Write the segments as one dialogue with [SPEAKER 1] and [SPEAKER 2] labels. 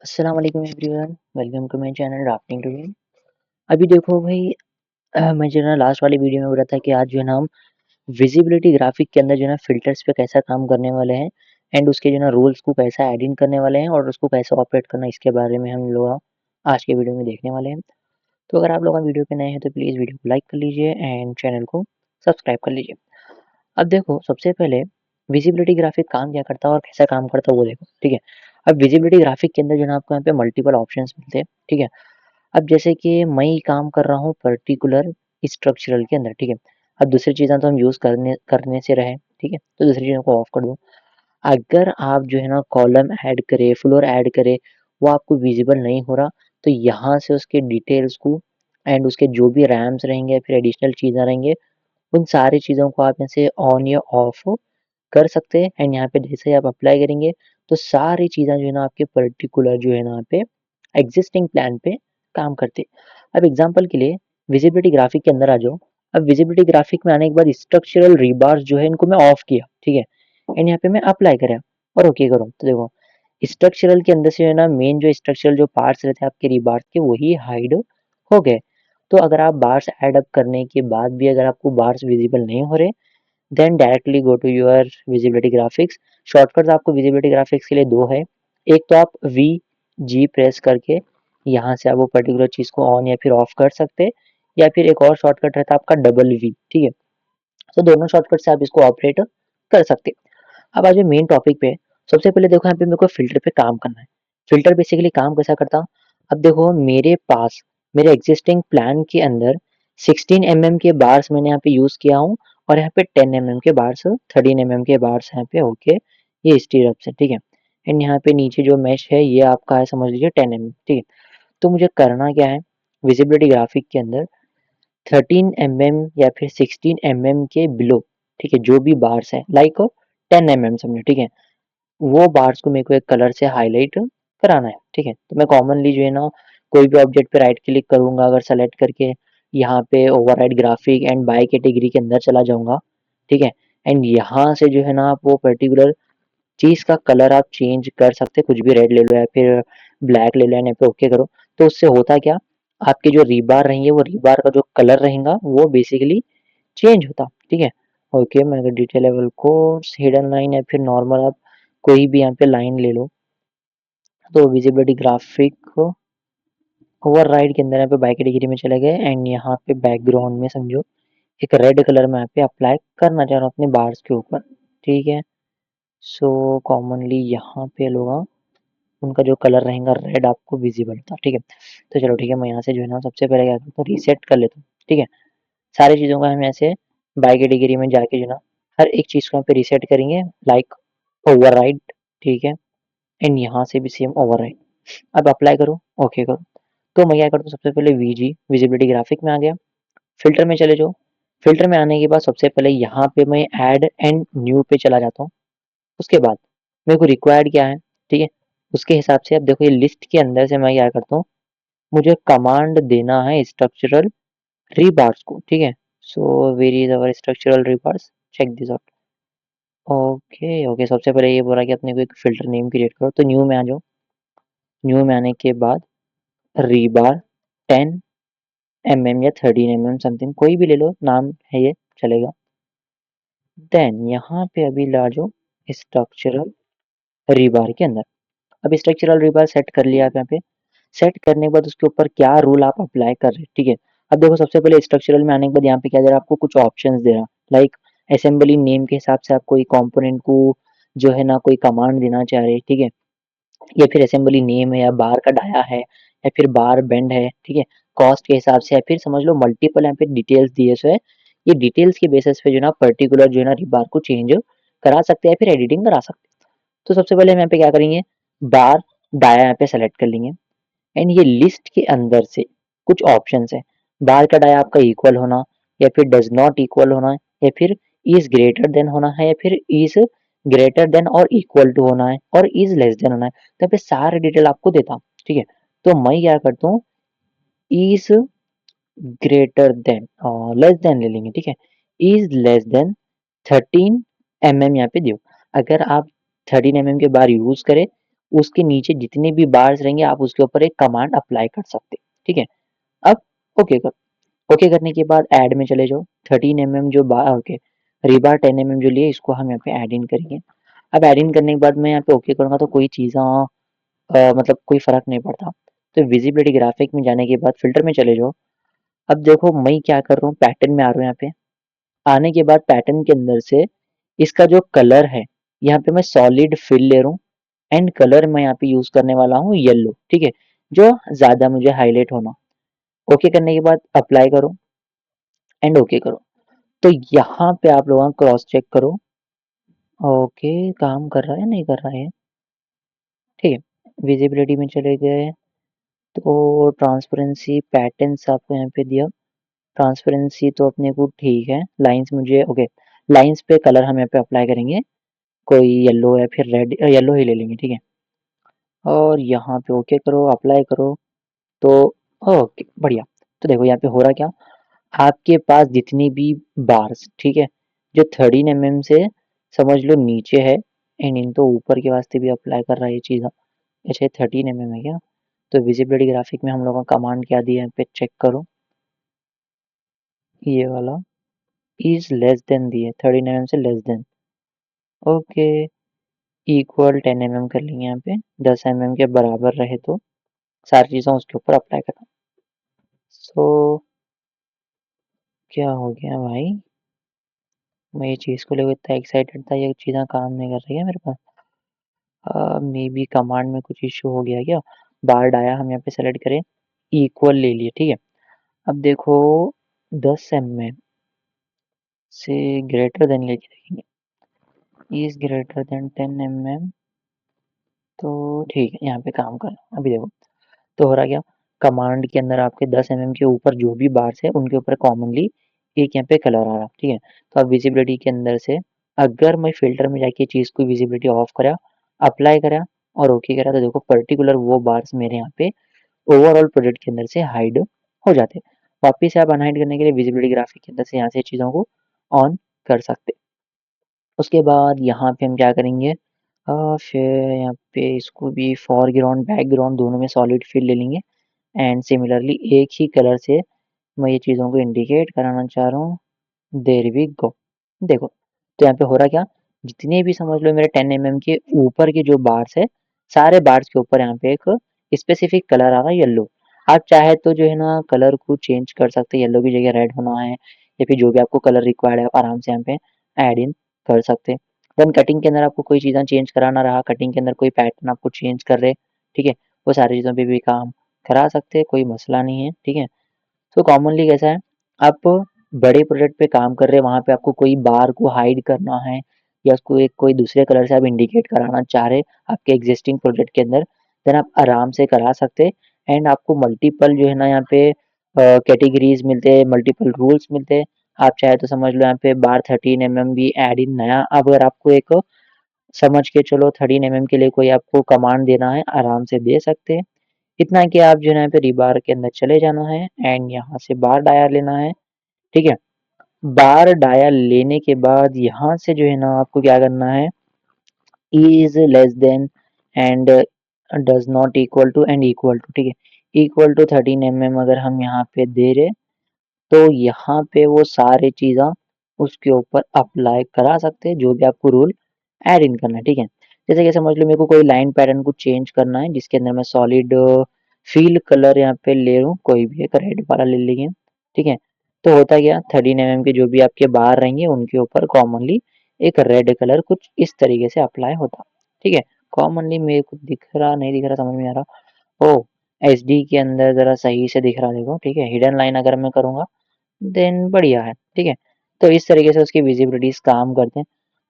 [SPEAKER 1] अस्सलाम वालेकुम everyone, welcome to my channel drafting to win. अभी देखो भाई, मैं जो है ना लास्ट वाली वीडियो में बोला था कि आज जो है ना हम विजिबिलिटी ग्राफिक के अंदर जो है ना फ़िल्टर्स पे कैसा काम करने वाले हैं एंड उसके जो है ना रूल्स को कैसा ऐड इन करने वाले हैं और उसको कैसे ऑपरेट करना है, इसके बारे में हम लोग आज के वीडियो में देखने वाले हैं। तो अगर आप लोग वीडियो पे नए हैं तो प्लीज़ वीडियो को लाइक कर लीजिए एंड चैनल को सब्सक्राइब कर लीजिए। अब देखो, सबसे पहले विजिबिलिटी ग्राफिक काम क्या करता है और कैसा काम करता है वो देखो, ठीक है। अब विजिबिलिटी ग्राफिक के अंदर जो है ना आपको यहाँ पे मल्टीपल ऑप्शंस मिलते हैं, ठीक है। अब जैसे कि मैं ही काम कर रहा हूँ पर्टिकुलर स्ट्रक्चरल के अंदर, ठीक है। अब दूसरी चीज़ें तो हम यूज़ करने करने से रहे, ठीक है, तो दूसरी चीज़ों को ऑफ कर दो। अगर आप जो है ना कॉलम ऐड करें, फ्लोर ऐड करें, वो आपको विजिबल नहीं हो रहा, तो यहाँ से उसके डिटेल्स को एंड उसके जो भी रैम्स रहेंगे या फिर एडिशनल चीज़ें रहेंगे, उन सारी चीज़ों को आप यहाँ से ऑन या ऑफ कर सकते हैं एंड यहाँ पे जैसे ही आप अप्लाई करेंगे, तो सारी चीज़ें जो है ना आपके पर्टिकुलर जो है ना यहाँ पे एग्जिस्टिंग प्लान पे काम करती है। अब एग्ज़ाम्पल के लिए विजिबिलिटी ग्राफिक के अंदर आ जाओ। अब विजिबिलिटी ग्राफिक में आने के बाद स्ट्रक्चरल रीबार्स जो है इनको मैं ऑफ किया, ठीक है? एंड यहाँ पे मैं अप्लाई करा और ओके करो। तो देखो, स्ट्रक्चरल के अंदर से जो है ना मेन जो स्ट्रक्चरल जो पार्ट्स रहते हैं आपके रीबार्स के, वही हाइड हो गए। तो अगर आप बार्स ऐड अप करने के बाद भी अगर आपको बार्स विजिबल नहीं हो रहे, then directly go to your visibility graphics. Shortcuts आपको विजिबिलिटी ग्राफिक्स के लिए 2 है। एक तो आप वी जी प्रेस करके यहाँ से आप वो पर्टिकुलर चीज़ को ऑन या फिर ऑफ कर सकते हैं, या फिर एक और शॉर्टकट रहता है आपका डबल वी, ठीक है। तो दोनों शॉर्टकट से आप इसको ऑपरेट कर सकते हैं। अब आ जाओ मेन टॉपिक पे। सबसे पहले देखो, यहाँ पे मेरे को फ़िल्टर पे काम करना है। फ़िल्टर बेसिकली काम कैसा करता? अब देखो, मेरे पास मेरे एक्जिस्टिंग प्लान के अंदर 16 एमएम के बार्स मैंने यहाँ पे यूज़ किया हूँ और यहाँ पे 10 एमएम के बार्स, 13 एमएम के बार्स यहाँ पे होके ये स्टीयरअप्स है, ठीक है। एंड यहाँ पे नीचे जो मेश है ये आपका है, समझ लीजिए 10 एमएम, ठीक है। तो मुझे करना क्या है, विजिबिलिटी ग्राफिक के अंदर 13 एमएम या फिर 16 एमएम के बिलो, ठीक है, जो भी बार्स हैं लाइक 10 एमएम समझो, ठीक है, वो बार्स को मेरे को एक कलर से हाईलाइट कराना है, ठीक है। तो मैं कॉमनली जो है ना कोई भी ऑब्जेक्ट पे राइट क्लिक करूँगा, अगर सेलेक्ट करके यहाँ पे override graphic and by category के अंदर चला जाऊँगा, ठीक है। एंड यहाँ से जो है ना आप वो पर्टिकुलर चीज़ का कलर आप चेंज कर सकते हैं, कुछ भी रेड ले लो या फिर ब्लैक ले लो एंड यहाँ पे ओके करो। तो उससे होता क्या, आपके जो रीबार रहेंगे वो रीबार का जो कलर रहेगा वो बेसिकली चेंज होता, ठीक है। ओके, मैं अगर डिटेल लेवल को हिडन लाइन या फिर नॉर्मल आप कोई भी यहाँ पे लाइन ले लो, तो विजिबिलिटी ग्राफिक ओवरराइड के अंदर यहाँ पे बाय कैटेगरी में चले गए एंड यहाँ पे बैकग्राउंड में समझो एक रेड कलर में यहाँ पे अप्लाई करना चाह रहा हूँ अपने बार्स के ऊपर, ठीक है। सो कॉमनली यहाँ पे लोग उनका जो कलर रहेगा रेड आपको विजिबल होता, ठीक है। तो चलो ठीक है, मैं यहाँ से जो है ना सबसे पहले क्या करता हूँ, रीसेट कर लेता हूँ, ठीक है। सारी चीज़ों का हम ऐसे बाय कैटेगरी में जाके जो है ना हर एक चीज़ को यहाँ पे रीसेट करेंगे, लाइक ओवरराइड, ठीक है। एंड यहाँ से भी सेम ओवरराइड। अब अप्लाई करो, ओके करो। तो मैं क्या करता हूँ, सबसे पहले वीजी विजिबिलिटी ग्राफिक में आ गया, फ़िल्टर में चले जाओ। फ़िल्टर में आने के बाद सबसे पहले यहाँ पे मैं ऐड एंड न्यू पे चला जाता हूँ। उसके बाद मेरे को रिक्वायर्ड क्या है, ठीक है, उसके हिसाब से अब देखो ये लिस्ट के अंदर से मैं क्या करता हूँ, मुझे कमांड देना है स्ट्रक्चरल रीबार्स को, ठीक है। So where is our structural rebars, check this out. Okay, okay, सबसे पहले ये बोला कि अपने को एक फ़िल्टर नेम क्रिएट करो, तो न्यू में आ जाओ। न्यू में आने के बाद रीबार 10 एमएम या 13 एमएम समथिंग कोई भी ले लो, नाम है ये चलेगा। देन यहाँ पे अभी ला जाओ स्ट्रक्चरल रीबार के अंदर। अब स्ट्रक्चरल रिबार सेट कर लिया आप यहाँ पे। सेट करने के बाद उसके ऊपर क्या रूल आप अप्लाई कर रहे हैं, ठीक है। अब देखो, सबसे पहले स्ट्रक्चरल में आने के बाद यहाँ पे क्या दे रहा है, आपको कुछ ऑप्शंस दे रहा, लाइक असेंबली नेम के हिसाब से आप कोई कंपोनेंट को जो है ना कोई कमांड देना चाह रहे हैं, ठीक है। या फिर असेंबली नेम है या बार का डाया है या फिर बार बेंड है, ठीक है। कॉस्ट के हिसाब से या फिर समझ लो मल्टीपल यहाँ पे डिटेल्स दिए हुए हैं। ये डिटेल्स के बेसिस पे जो है ना पर्टिकुलर जो है ना रिबार को चेंज करा सकते हैं या फिर एडिटिंग करा सकते हैं। तो सबसे पहले हम यहाँ पे क्या करेंगे, बार डाया यहाँ पे सेलेक्ट कर लेंगे एंड ये लिस्ट के अंदर से कुछ ऑप्शंस है। बार का डाया आपका इक्वल होना या फिर डज नॉट इक्वल होना या फिर इज ग्रेटर देन होना है या फिर इज ग्रेटर देन और इक्वल टू होना है और इज लेस देन होना है। तो यहाँ पे सारे डिटेल आपको देता हूँ, ठीक है। तो मैं क्या करता हूँ, is greater than less than ले लेंगे, ठीक है। इज लेस देन 13 एमएम यहाँ पे दो। अगर आप 13 एमएम के बार यूज करें उसके नीचे जितने भी बार्स रहेंगे आप उसके ऊपर एक कमांड अप्लाई कर सकते हैं, ठीक है। अब ओके करो। ओके करने के बाद ऐड में चले जाओ। 13 जो ओके, रीबार 10 जो लिए इसको हम यहाँ पे ऐड इन करेंगे। अब ऐड इन करने के बाद मैं यहाँ पे ओके करूँगा तो कोई चीज़ मतलब कोई फ़र्क नहीं पड़ता। तो विज़िबिलिटी ग्राफ़िक में जाने के बाद फ़िल्टर में चले जाओ। अब देखो मैं क्या कर रहा हूँ, पैटर्न में आ रहा हूँ यहाँ पे। आने के बाद पैटर्न के अंदर से इसका जो कलर है, यहाँ पे मैं सॉलिड फिल ले रहा हूँ एंड कलर मैं यहाँ पे यूज़ करने वाला हूँ येलो, ठीक है? जो ज़्यादा मुझे हाइलाइट होना। ओके करने के बाद अप्लाई करो एंड ओके करो। तो यहाँ पे आप लोग क्रॉस चेक करो। ओके, काम कर रहा है, नहीं कर रहा है? ठीक है। विज़िबिलिटी में चले गए तो ट्रांसपेरेंसी पैटर्न्स आपको यहाँ पे दिया। ट्रांसपेरेंसी तो अपने को ठीक है। लाइन्स मुझे ओके, लाइन्स पे कलर हम यहाँ पे अप्लाई करेंगे। कोई येलो या फिर रेड येलो ही ले लेंगे, ठीक है? और यहाँ पे ओके करो, अप्लाई करो। तो ओके, बढ़िया। तो देखो यहाँ पे हो रहा क्या, आपके पास जितनी भी बार्स, ठीक है, जो 13 से समझ लो नीचे है एंड इन तो ऊपर के वास्ते भी अप्लाई कर रहा है ये चीज़। अच्छा, ये 13 है क्या? तो विजिबिलिटी ग्राफिक में हम लोगों का कमांड क्या दिया है यहाँ पे चेक करो। ये वाला इज लेस देन दिए, 13 से लेस देन। ओके, इक्वल 10 कर लेंगे यहाँ पे, 10 के बराबर रहे तो सारी चीज़ें उसके ऊपर अप्लाई करना। सो क्या हो गया भाई, मैं ये चीज़ को लेकर इतना एक्साइटेड था, ये चीज़ें काम नहीं कर रही है मेरे पास। मे बी कमांड में कुछ इश्यू हो गया क्या? बार डाया हम यहाँ पे सेलेक्ट करें, इक्वल ले लिए, ठीक है। अब देखो 10 से ग्रेटर देन लेके देखेंगे, इज ग्रेटर देन 10 तो ठीक है, यहाँ पे काम कर रहा हूँ। अभी देखो तो हो रहा क्या, कमांड के अंदर आपके 10 के ऊपर जो भी बार्स है उनके ऊपर कॉमनली एक यहाँ पे कलर आ रहा, ठीक है। तो अब विजिबिलिटी के अंदर से अगर मैं फिल्टर में जाके चीज़ को विजिबिलिटी ऑफ करा, अप्लाई करा और ओके करा तो देखो पर्टिकुलर वो बार्स मेरे यहाँ पे ओवरऑल प्रोजेक्ट के अंदर से हाइड हो जाते हैं। वापिस से आप अनहाइड करने के लिए विजिबिलिटी ग्राफिक के अंदर से यहाँ से चीज़ों को ऑन कर सकते हैं। उसके बाद यहाँ पे हम क्या करेंगे, फिर यहाँ पे इसको भी फोरग्राउंड बैकग्राउंड दोनों में सॉलिड फिल ले लेंगे एंड सिमिलरली एक ही कलर से मैं ये चीज़ों को इंडिकेट कराना चाह रहा हूँ। There we go. देखो, तो यहाँ पे हो रहा क्या, जितने भी समझ लो मेरे 10 के ऊपर के जो बार्स है, सारे बार्स के ऊपर यहाँ पे एक स्पेसिफिक कलर आ रहा है येलो। आप चाहे तो जो है ना कलर को चेंज कर सकते हैं, येलो की जगह रेड होना है या फिर जो भी आपको कलर रिक्वायर्ड है आप आराम से यहाँ पे ऐड इन कर सकते हैं। देन कटिंग के अंदर आपको कोई चीज़ें चेंज कराना रहा, कटिंग के अंदर कोई पैटर्न आपको चेंज कर रहे, ठीक है, वो सारी चीज़ों पे भी काम करा सकते हैं, कोई मसला नहीं है, ठीक है। तो कॉमनली कैसा है, आप बड़े प्रोजेक्ट पे काम कर रहे हैं, वहाँ पे आपको कोई बार को हाइड करना है या उसको एक कोई दूसरे कलर से आप इंडिकेट कराना चाह रहे आपके एग्जिस्टिंग प्रोजेक्ट के अंदर, देन आप आराम से करा सकते हैं एंड आपको मल्टीपल जो है ना यहाँ पे कैटेगरीज मिलते हैं, मल्टीपल रूल्स मिलते हैं। आप चाहे तो समझ लो यहाँ पे बार 13 भी ऐड इन नया, अब अगर आपको एक समझ के चलो 13 के लिए कोई आपको कमांड देना है, आराम से दे सकते हैं। इतना कि आप जो है ना यहाँ पे रिबार के अंदर चले जाना है एंड यहाँ से बार डायर लेना है, ठीक है। बार डायल लेने के बाद यहाँ से जो है ना आपको क्या करना है, is less than and does not equal to and equal to, ठीक है। इक्वल टू 13 अगर हम यहाँ पे दे रहे तो यहाँ पे वो सारी चीज़ें उसके ऊपर अप्लाई करा सकते हैं, जो भी आपको रूल ऐड इन करना है, ठीक है। जैसे कि समझ लो मेरे को कोई लाइन पैटर्न को चेंज करना है जिसके अंदर मैं सॉलिड फील कलर यहाँ पे ले रहा हूँ, कोई भी एक रेड वाला ले लेंगे, ठीक है। तो होता क्या, 13 के जो भी आपके बार रहेंगे उनके ऊपर कॉमनली एक रेड कलर कुछ इस तरीके से अप्लाई होता, ठीक है। कॉमनली मेरे को दिख रहा नहीं दिख रहा समझ में आ रहा, ओ एचडी के अंदर ज़रा सही से दिख रहा देखो, ठीक है। हिडन लाइन अगर मैं करूँगा देन बढ़िया है, ठीक है। तो इस तरीके से उसकी विजिबिलिटीज़ काम करते हैं।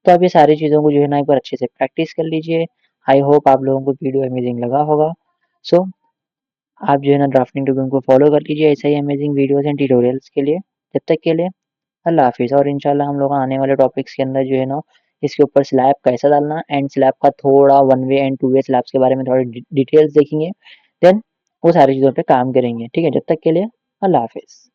[SPEAKER 1] तो आप ये सारी चीज़ों को जो है ना एक बार अच्छे से प्रैक्टिस कर लीजिए। आई होप आप लोगों को वीडियो अमेजिंग लगा होगा। सो आप जो है ना ड्राफ्टिंग ट्यूटोरियल को फॉलो कर लीजिए ऐसे ही अमेजिंग वीडियोज़ एंड ट्यूटोरियल्स के लिए। जब तक के लिए अल्लाह हाफ़िज़ और इंशाल्लाह हम लोग आने वाले टॉपिक्स के अंदर जो है ना इसके ऊपर स्लैब कैसा डालना एंड स्लैब का थोड़ा one way and two way slabs के बारे में थोड़ा डिटेल्स देखेंगे। देन वो सारी चीज़ों पे काम करेंगे, ठीक है। जब तक के लिए अल्लाह हाफ़िज़।